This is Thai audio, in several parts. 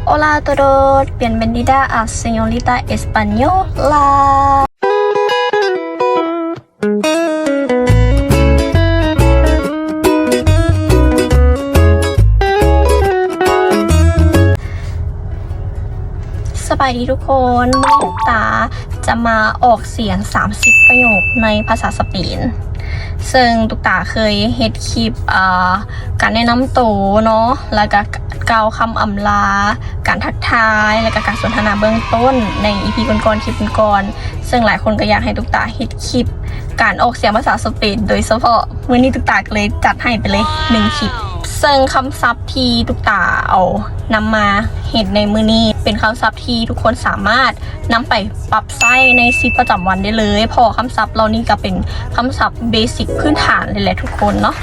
Hola a todos, bienvenida a Señorita Española สบายดีทุกคนวันนี้ตาจะมาออกเสียง30ประโยคในภาษาสเปนซึ่งตุกตาเคยเฮ็ดคลิปการแนะนำตัวเนาะแล้วก็กล่าวคำอำลาการทักทายแล้วก็การสนทนาเบื้องต้นใน EP ก่อนๆคลิปก่อนๆซึ่งหลายคนก็อยากให้ตุกตาเฮ็ดคลิปการออกเสียงภาษาสเปนโดยเฉพาะมื้อนี้ตุกตาก็เลยจัดให้ไปเลย1คลิปซึ่งคำศัพท์ที่ตุกตาเอานำมาเฮ็ดในมื้อนี้เป็นคำศัพท์ที่ทุกคนสามารถนำไปปรับใช้ในชีวิตประจำวันได้เลยเพราะคำศัพท์เหล่านี้ก็เป็นคำศัพท์เบสิกพื้นฐานเลยแหละทุกคนเนาะ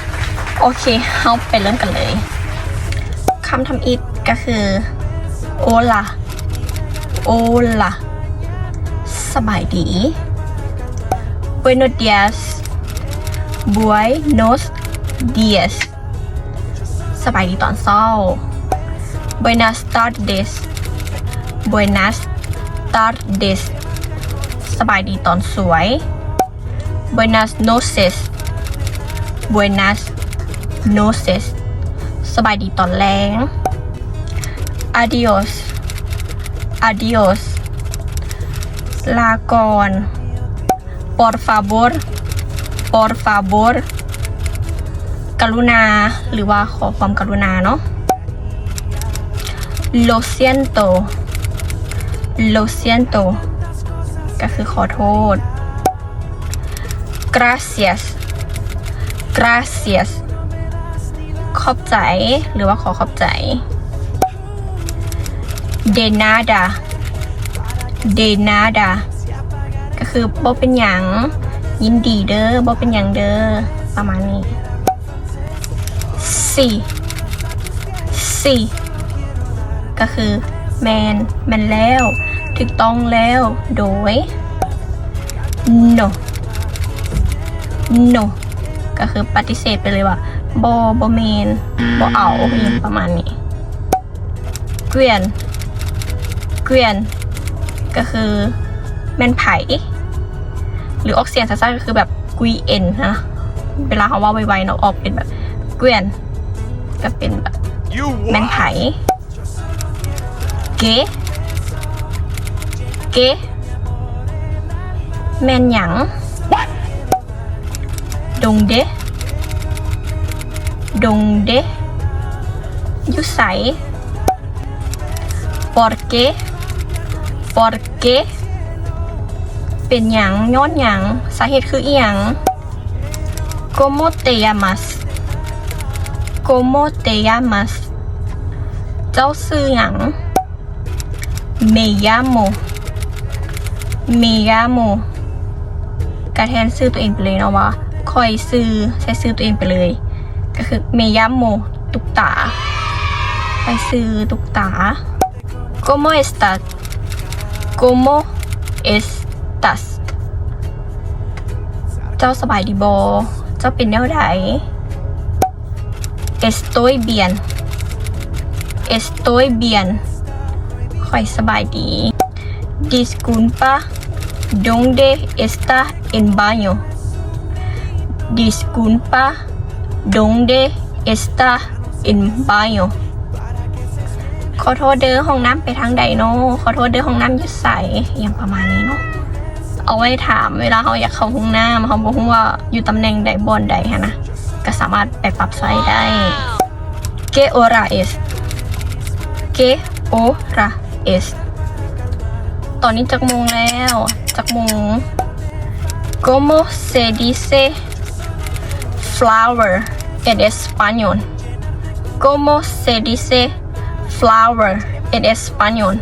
โอเคเฮาไปเริ่มกันเลยคำทำอิฐก็คือโอลาโอลาสบายดี Buenos días Buenos días สบายดีตอนเช้า Buenas tardes Buenas tardes สบายดีตอนสวย Buenas noches Buenas noches สบายดีตอนแรง Adios Adios ลาก่อน Por favor Por favor กรุณาหรือว่าขอความกรุณาเนาะ Lo siento Lo siento ก็คือขอโทษ Gracias Gracias ขอบใจหรือว่าขอขอบใจ De nada De nada ก็คือบ่เป็นหยังยินดีเด้อบ่เป็นหยังเด้อประมาณนี้ Sí Sí ก็คือแมนแล้วถูกต้องแล้วโดย no no ก็คือปฏิเสธไปเลยว่าบ่แมนบ่เอาอย่างประมาณนี้เกวียนก็คือแมนไผ่หรือออกเสียงสั้นๆก็คือแบบกุยเอ็นนะเวลาเขาว่าไวๆเนาะออกเป็นแบบเกวียนก็เป็นแบบแมนไผ่เก๋แมนหยังดงเดยุใส por qué เป็นหยังย้อนหยังสาเหตุคืออีหยัง como te llamas เจ้าชื่อหยัง me llamo กระแทนชื่อตัวเองไปเลยเนาะว่าคอยชื่อใช้ชื่อตัวเองไปเลยก็คือ me llamo ตุกตาไปชื่อตุกตา como estás เจ้าสบายดีบ่เจ้าเป็นแนวใด estoy bien ค่อยสบายดี disculpa ¿dónde está el baño? Disculpa ¿dónde está el baño? ขอโทษเด้อห้องน้ำไปทางใดเนาะขอโทษเด้อห้องน้ำอยู่ไสอย่างประมาณนี้เนาะเอาไว้ถามเวลาเขาอยากเข้าห้องน้ำเขาบอกว่าอยู่ตำแหน่งใดบอนใดฮะนะก็สามารถไปปรับใช้ได้ ¿Qué hora es? ¿Qué hora es? ตอนนี้จักโมงแล้วจักโมง ¿Cómo se dice flower en español? ¿Cómo se dice flower en español?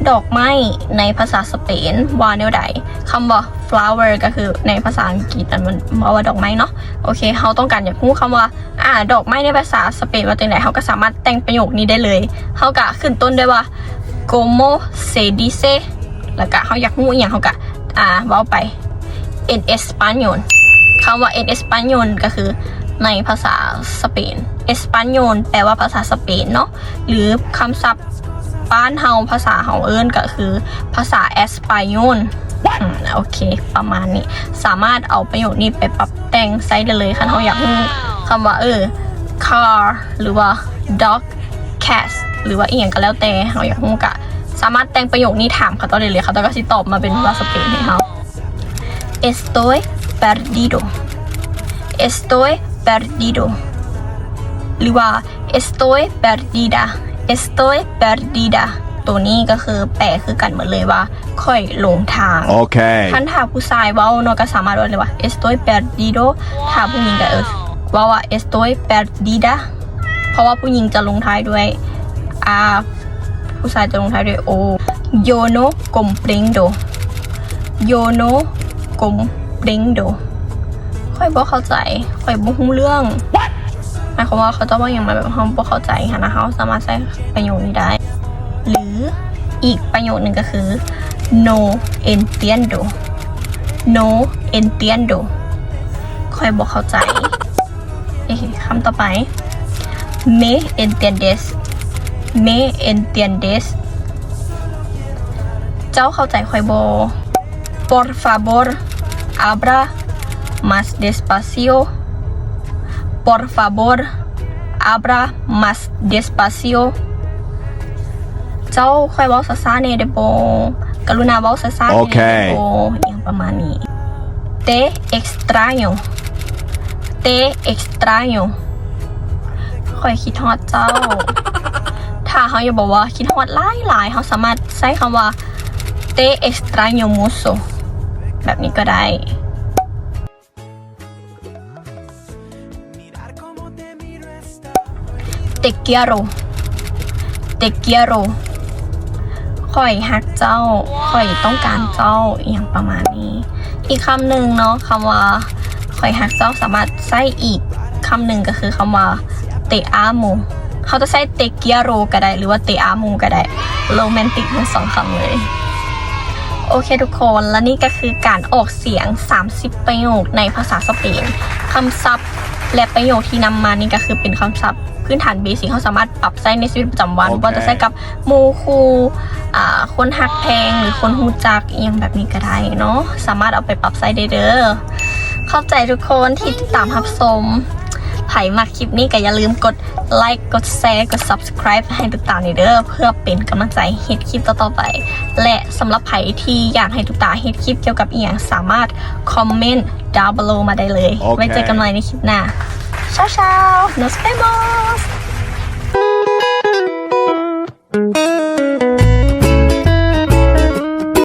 ดอกไม้ในภาษาสเปนว่าแนวใดคำว่า flower ก็คือในภาษาอังกฤษมันว่าดอกไม้เนาะโอเคเขาต้องการอยากรู้คำว่าดอกไม้ในภาษาสเปนว่าจังไดเขาก็สามารถแต่งประโยคนี้ได้เลยเขาก็ขึ้นต้นด้วยว่า como se dice แล้วก็เขาอยากรู้อย่างเขาก็เว้าไป en español คำว่า en español ก็คือในภาษาสเปน español แปลว่าภาษาสเปนเนาะหรือคำศัพท์ บ้านเฮาภาษาเฮาเอิ้นก็คือภาษาเอสปายอนโอเคประมาณนี้สามารถเอาประโยคนี้ไปปรับแต่งใช้ได้เลยค่ะเฮาอยากรู้คำว่าcar หรือว่า dog cat หรือว่าอีกอย่างก็แล้วแต่เฮาอยากรู้ก็สามารถแต่งประโยคนี้ถามเขาต่อได้เลยเขาก็สิตอบมาเป็นภาษาสเปนให้เฮา estoy perdido estoy perdido หรือว่า estoy perdida estoy perdida ตัวนี้ก็คือแปลคือกันหมดเลยว่าค่อยหลงทางโอเคท่านถ้าผู้ชายเว้าเนาะก็สามารถว่าเลยว่า estoy perdido ถ้าผู้หญิงก็ว่า estoy perdida เพราะว่าผู้หญิงจะลงท้ายด้วยผู้ชายจะลงท้ายด้วย o yo no comprendo yo no comprendo ค่อยบ่เข้าใจค่อยบ่รู้เรื่องหมายความว่าเขาจะว่าอย่างไรแบบเขาบ่เข้าใจค่ะนะเขาสามารถใช้ประโยคนี้ได้หรืออีกประโยคนึงก็คือ no entiendo no entiendo ค่อยบ่เข้าใจคำต่อไป me entiendes me entiendes เจ้าเข้าใจค่อยบ่ por favor habla más despacio por favor habla más despacio เจ้าค่อยเว้าช้าๆเนี่ยเด้อบ่กรุณาเว้าช้าๆเนี่ยเด้อบ่อย่างประมาณนี้ te extraño te extraño ค่อยคิดฮอดเจ้าถ้าเขาอยากบอกว่าคิดฮอดหลายๆเขาสามารถใช้คำว่า te extraño mucho แบบนี้ก็ได้te quiero te quiero ค่อยฮักเจ้าค่อยต้องการเจ้าอย่างประมาณนี้อีกคำหนึ่งเนาะคำว่าค่อยฮักเจ้าสามารถใช้อีกคำหนึ่งก็คือคำว่า te amo เขาจะใช้ te quiero ก็ได้หรือว่า te amo ก็ได้โรแมนติกทั้งสองคำเลยโอเคทุกคนและนี่ก็คือการออกเสียง30ประโยคในภาษาสเปนคำศัพท์และประโยคที่นำมานี่ก็คือเป็นคำศัพท์พื้นฐานเบสิกเขาสามารถปรับใช้ในชีวิตประจำวันว่าจะใช้กับหมู่คู่คนหักแพงหรือคนฮู้จักอย่างแบบนี้ก็ได้เนาะสามารถเอาไปปรับใช้ได้เด้อเข้าใจทุกคนที่ติดตามรับชมไผ่มาคลิปนี้ก็อย่าลืมกดไลค์กดแชร์กด subscribe ให้ตุ๊กตาเด้อเพื่อเป็นกำลังใจเฮ็ดคลิปต่อๆไปและสำหรับไผ่ที่อยากให้ตุ๊กตาเฮ็ดคลิปเกี่ยวกับอีหยังสามารถคอมเมนต์ down below มาได้เลยไว้เจอกันใหม่ในคลิปหน้าciao ciao nos vemos